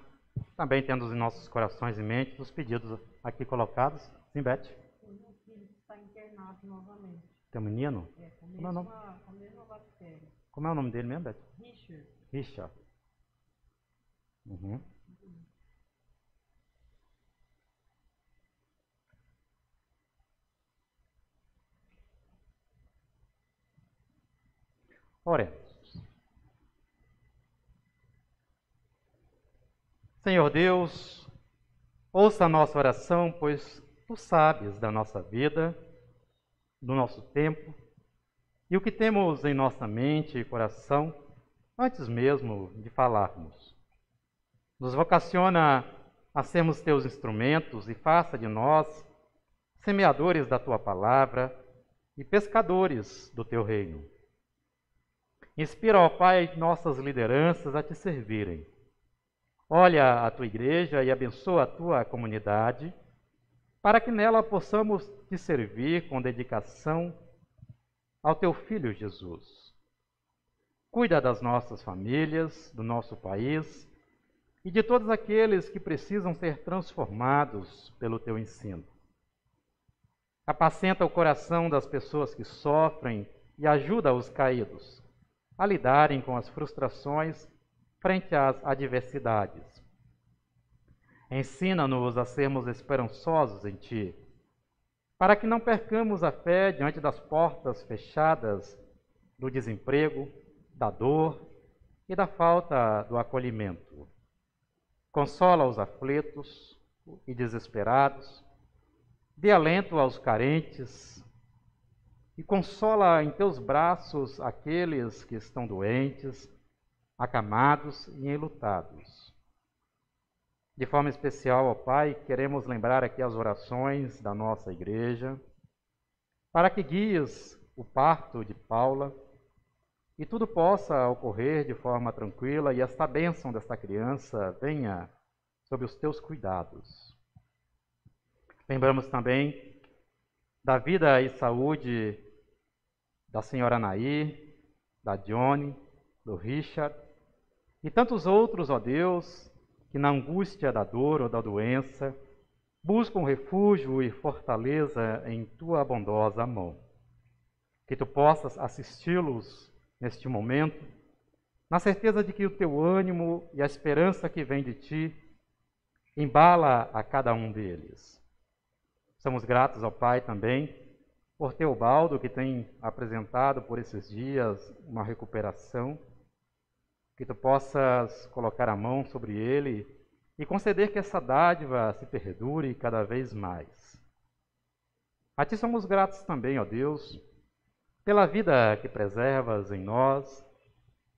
também tendo os nossos corações em mente os pedidos aqui colocados. Sim, Beth? O meu filho está internado novamente. Tem um menino? Com a mesma bactéria. Como é o nome dele mesmo, Beth? Richard. Richard. Uhum. Oremos. Senhor Deus, ouça a nossa oração, pois Tu sabes da nossa vida, do nosso tempo e o que temos em nossa mente e coração antes mesmo de falarmos. Nos vocaciona a sermos Teus instrumentos e faça de nós semeadores da Tua palavra e pescadores do Teu reino. Inspira, ó Pai, nossas lideranças a Te servirem. Olha a Tua igreja e abençoa a Tua comunidade, para que nela possamos Te servir com dedicação ao Teu Filho Jesus. Cuida das nossas famílias, do nosso país e de todos aqueles que precisam ser transformados pelo Teu ensino. Apacenta o coração das pessoas que sofrem e ajuda os caídos a lidarem com as frustrações frente às adversidades. Ensina-nos a sermos esperançosos em Ti, para que não percamos a fé diante das portas fechadas do desemprego, da dor e da falta do acolhimento. consola os aflitos e desesperados, dê alento aos carentes e consola em teus braços aqueles que estão doentes, acamados e enlutados. De forma especial, ó Pai, queremos lembrar aqui as orações da nossa igreja, para que guies o parto de Paula e tudo possa ocorrer de forma tranquila e esta bênção desta criança venha sob os teus cuidados. Lembramos também da vida e saúde da senhora Nair, da Johnny, do Richard e tantos outros, ó Deus, que na angústia da dor ou da doença buscam refúgio e fortaleza em tua bondosa mão. Que tu possas assisti-los neste momento, na certeza de que o teu ânimo e a esperança que vem de ti embala a cada um deles. Somos gratos ao Pai também por Teobaldo, que tem apresentado por esses dias uma recuperação, que tu possas colocar a mão sobre ele e conceder que essa dádiva se perdure cada vez mais. A ti somos gratos também, ó Deus, pela vida que preservas em nós,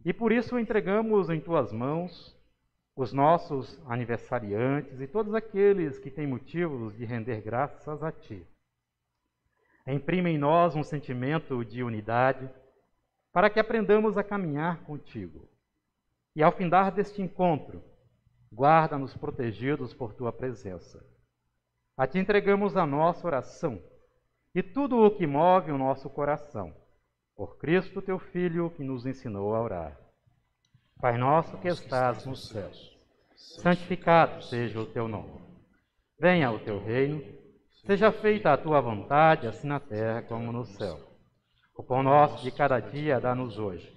e por isso entregamos em tuas mãos os nossos aniversariantes e todos aqueles que têm motivos de render graças a ti. Imprime em nós um sentimento de unidade para que aprendamos a caminhar contigo. E ao findar deste encontro, guarda-nos protegidos por tua presença. A ti entregamos a nossa oração e tudo o que move o nosso coração, por Cristo teu Filho, que nos ensinou a orar. Pai nosso que estás nos céus, santificado seja o teu nome. Venha o teu reino, seja feita a tua vontade, assim na terra como no céu. O pão nosso de cada dia dá-nos hoje.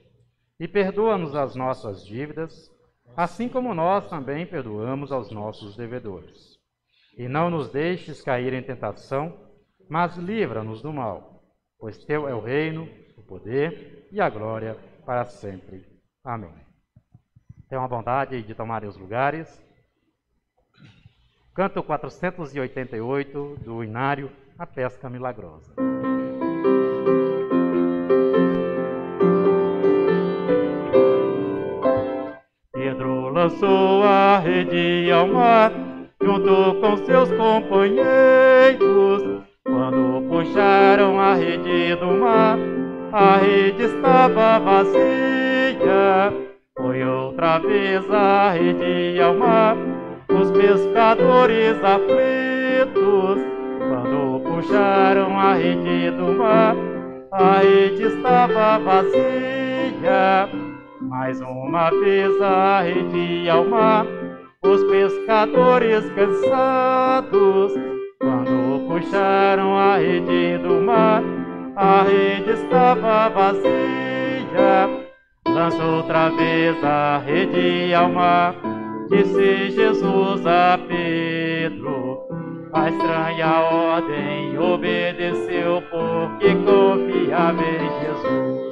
E perdoa-nos as nossas dívidas, assim como nós também perdoamos aos nossos devedores. E não nos deixes cair em tentação, mas livra-nos do mal, pois teu é o reino, o poder e a glória para sempre. Amém. Tenham a bondade de tomarem os lugares. Canto 488 do Inário, A Pesca Milagrosa. Pedro lançou a rede ao mar, junto com seus companheiros. Quando puxaram a rede do mar, a rede estava vazia. Foi outra vez a rede ao mar, os pescadores aflitos. Quando puxaram a rede do mar, a rede estava vazia. Mais uma vez a rede ao mar, os pescadores cansados. Quando puxaram a rede do mar, a rede estava vazia. Lança outra vez a rede ao mar, disse Jesus a Pedro. A estranha ordem obedeceu porque confiava em Jesus.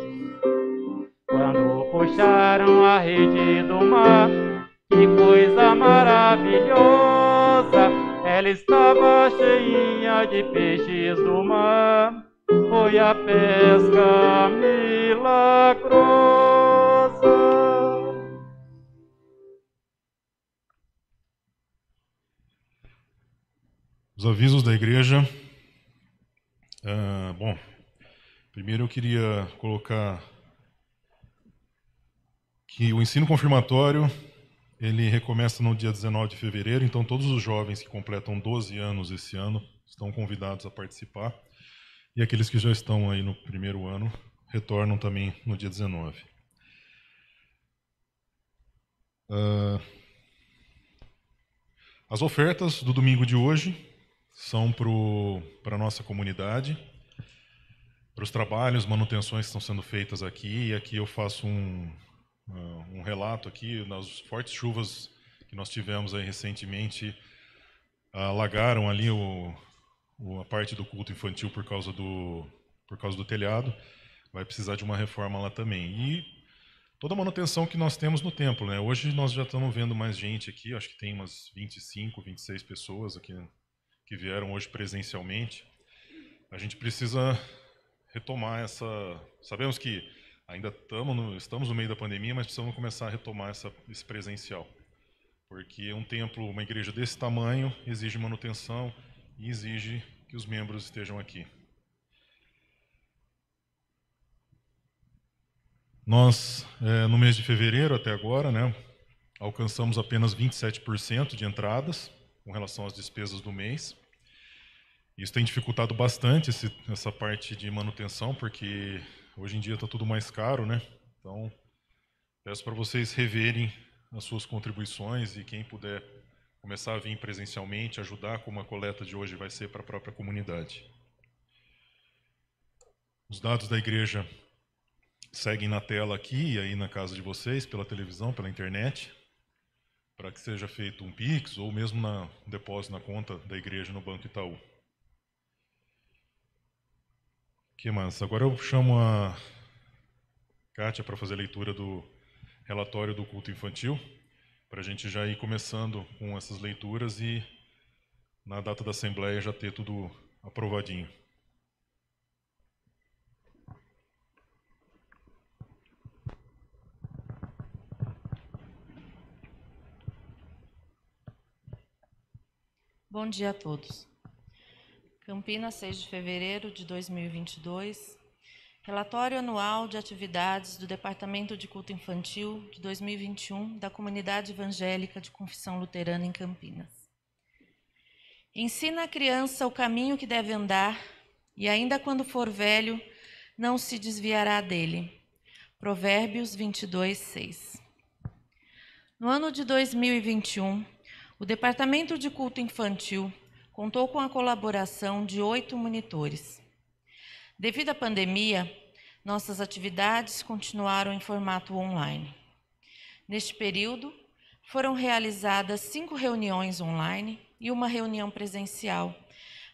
Quando puxaram a rede do mar, que coisa maravilhosa! Ela estava cheinha de peixes do mar. Foi a pesca milagrosa. Os avisos da igreja. Bom, primeiro eu queria colocar que o ensino confirmatório ele recomeça no dia 19 de fevereiro, então todos os jovens que completam 12 anos esse ano estão convidados a participar, e aqueles que já estão aí no primeiro ano retornam também no dia 19. As ofertas do domingo de hoje são para a nossa comunidade, para os trabalhos, manutenções que estão sendo feitas aqui, e aqui eu faço um relato aqui. Nas fortes chuvas que nós tivemos aí recentemente, alagaram ali a parte do culto infantil por causa do telhado. Vai precisar de uma reforma lá também. E toda a manutenção que nós temos no templo, né? Hoje nós já estamos vendo mais gente aqui, acho que tem umas 25, 26 pessoas aqui que vieram hoje presencialmente. A gente precisa retomar essa... Sabemos que ainda estamos no meio da pandemia, mas precisamos começar a retomar esse presencial. Porque um templo, uma igreja desse tamanho, exige manutenção e exige que os membros estejam aqui. Nós, no mês de fevereiro até agora, né, alcançamos apenas 27% de entradas com relação às despesas do mês. Isso tem dificultado bastante essa parte de manutenção, porque hoje em dia está tudo mais caro, né? Então, peço para vocês reverem as suas contribuições e quem puder começar a vir presencialmente, ajudar, como a coleta de hoje vai ser para a própria comunidade. Os dados da igreja seguem na tela aqui e aí na casa de vocês, pela televisão, pela internet, para que seja feito um Pix ou mesmo um depósito na conta da igreja no Banco Itaú. Que mais? Agora eu chamo a Kátia para fazer a leitura do relatório do culto infantil, para a gente já ir começando com essas leituras e na data da Assembleia já ter tudo aprovadinho. Bom dia a todos. Campinas, 6 de fevereiro de 2022. Relatório anual de atividades do Departamento de Culto Infantil de 2021 da Comunidade Evangélica de Confissão Luterana em Campinas. Ensina a criança o caminho que deve andar e ainda quando for velho, não se desviará dele. Provérbios 22:6. No ano de 2021, o Departamento de Culto Infantil contou com a colaboração de 8 monitores. Devido à pandemia, nossas atividades continuaram em formato online. Neste período, foram realizadas 5 reuniões online e uma reunião presencial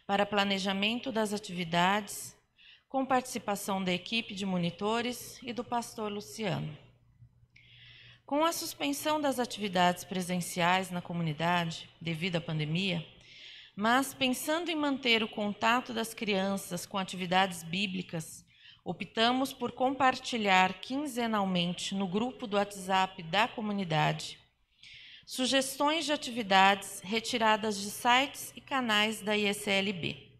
para planejamento das atividades, com participação da equipe de monitores e do pastor Luciano. Com a suspensão das atividades presenciais na comunidade, devido à pandemia, mas pensando em manter o contato das crianças com atividades bíblicas, optamos por compartilhar quinzenalmente no grupo do WhatsApp da comunidade sugestões de atividades retiradas de sites e canais da ISLB.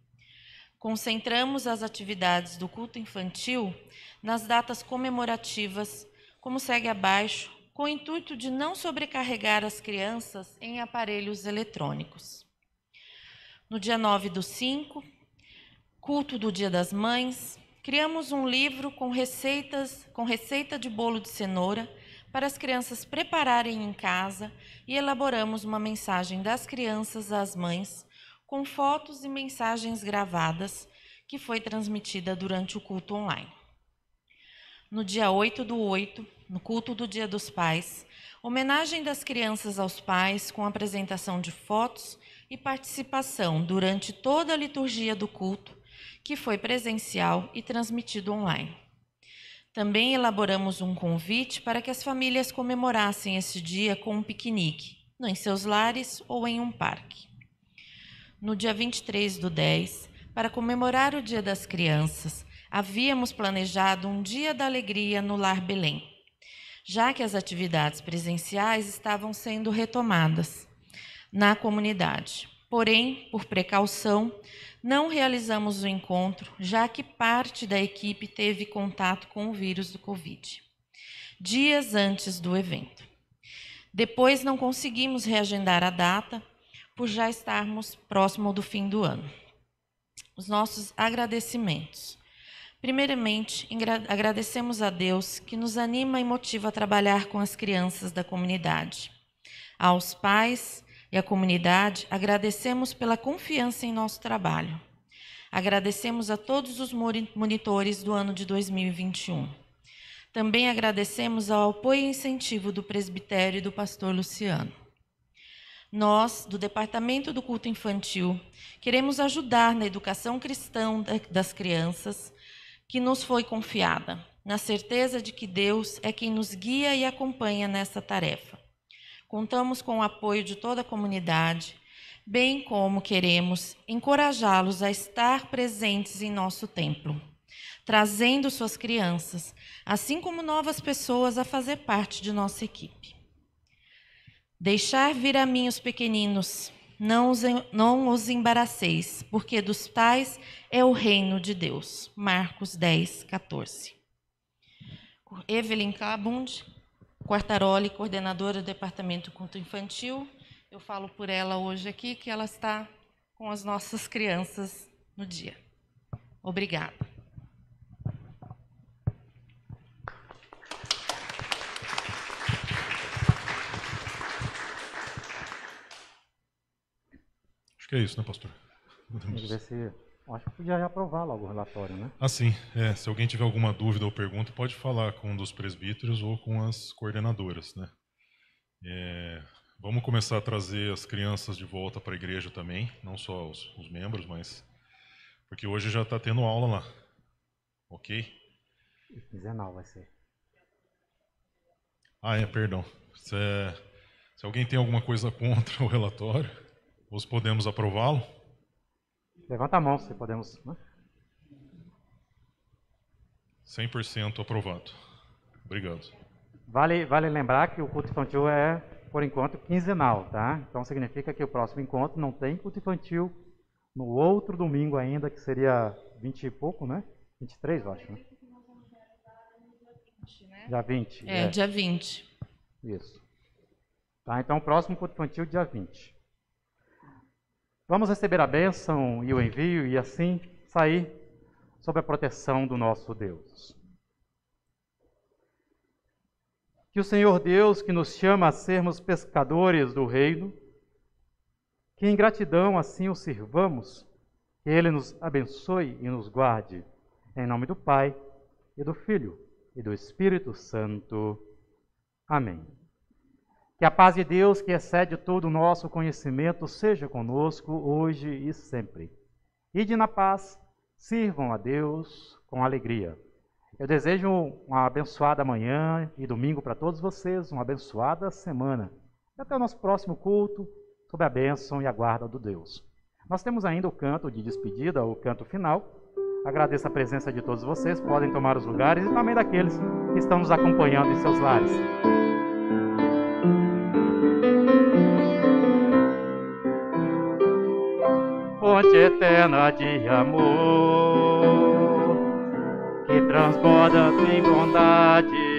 Concentramos as atividades do culto infantil nas datas comemorativas, como segue abaixo, com o intuito de não sobrecarregar as crianças em aparelhos eletrônicos. No dia 9/5, culto do Dia das Mães, criamos um livro com receita de bolo de cenoura para as crianças prepararem em casa e elaboramos uma mensagem das crianças às mães com fotos e mensagens gravadas que foi transmitida durante o culto online. No dia 8/8, no culto do Dia dos Pais, homenagem das crianças aos pais com apresentação de fotos e participação durante toda a liturgia do culto, que foi presencial e transmitido online. Também elaboramos um convite para que as famílias comemorassem esse dia com um piquenique, em seus lares ou em um parque. No dia 23/10, para comemorar o Dia das Crianças, havíamos planejado um Dia da Alegria no Lar Belém, já que as atividades presenciais estavam sendo retomadas na comunidade. Porém, por precaução, não realizamos o encontro, já que parte da equipe teve contato com o vírus do Covid, dias antes do evento. Depois não conseguimos reagendar a data, por já estarmos próximo do fim do ano. Os nossos agradecimentos. Primeiramente, agradecemos a Deus que nos anima e motiva a trabalhar com as crianças da comunidade. Aos pais e à comunidade, agradecemos pela confiança em nosso trabalho. Agradecemos a todos os monitores do ano de 2021. Também agradecemos ao apoio e incentivo do presbitério e do pastor Luciano. Nós, do Departamento do Culto Infantil, queremos ajudar na educação cristã das crianças que nos foi confiada, na certeza de que Deus é quem nos guia e acompanha nessa tarefa. Contamos com o apoio de toda a comunidade, bem como queremos encorajá-los a estar presentes em nosso templo, trazendo suas crianças, assim como novas pessoas a fazer parte de nossa equipe. Deixar vir a mim os pequeninos, não os embaraceis, porque dos tais é o reino de Deus. Marcos 10, 14. Evelyn Cabund, Quartaroli, coordenadora do Departamento Culto Infantil. Eu falo por ela hoje aqui, que ela está com as nossas crianças no dia. Obrigada. Acho que é isso, né, pastor? Tem que ver se... Acho que podia aprovar logo o relatório, né? Ah, sim. Se alguém tiver alguma dúvida ou pergunta, pode falar com um dos presbíteros ou com as coordenadoras, né? Vamos começar a trazer as crianças de volta para a igreja também, não só os membros, mas... Porque hoje já está tendo aula lá. Ok? 19 vai ser. Perdão. Se alguém tem alguma coisa contra o relatório, ou se podemos aprová-lo? Levanta a mão se podemos, né? 100% aprovado. Obrigado. Vale lembrar que o culto infantil é, por enquanto, quinzenal, tá? Então significa que o próximo encontro não tem culto infantil no outro domingo ainda, que seria 20 e pouco, né? 23, eu acho, né? Dia 20. Dia 20. Isso. Tá, então, o próximo culto infantil, dia 20. Vamos receber a bênção e o envio e assim sair sob a proteção do nosso Deus. Que o Senhor Deus, que nos chama a sermos pescadores do reino, que em gratidão assim o sirvamos, que Ele nos abençoe e nos guarde, em nome do Pai, e do Filho, e do Espírito Santo. Amém. Que a paz de Deus, que excede todo o nosso conhecimento, seja conosco hoje e sempre. Ide na paz, sirvam a Deus com alegria. Eu desejo uma abençoada manhã e domingo para todos vocês, uma abençoada semana. E até o nosso próximo culto, sob a bênção e a guarda do Deus. Nós temos ainda o canto de despedida, o canto final. Agradeço a presença de todos vocês, podem tomar os lugares e também daqueles que estão nos acompanhando em seus lares. Fonte eterna de amor, que transborda em bondade.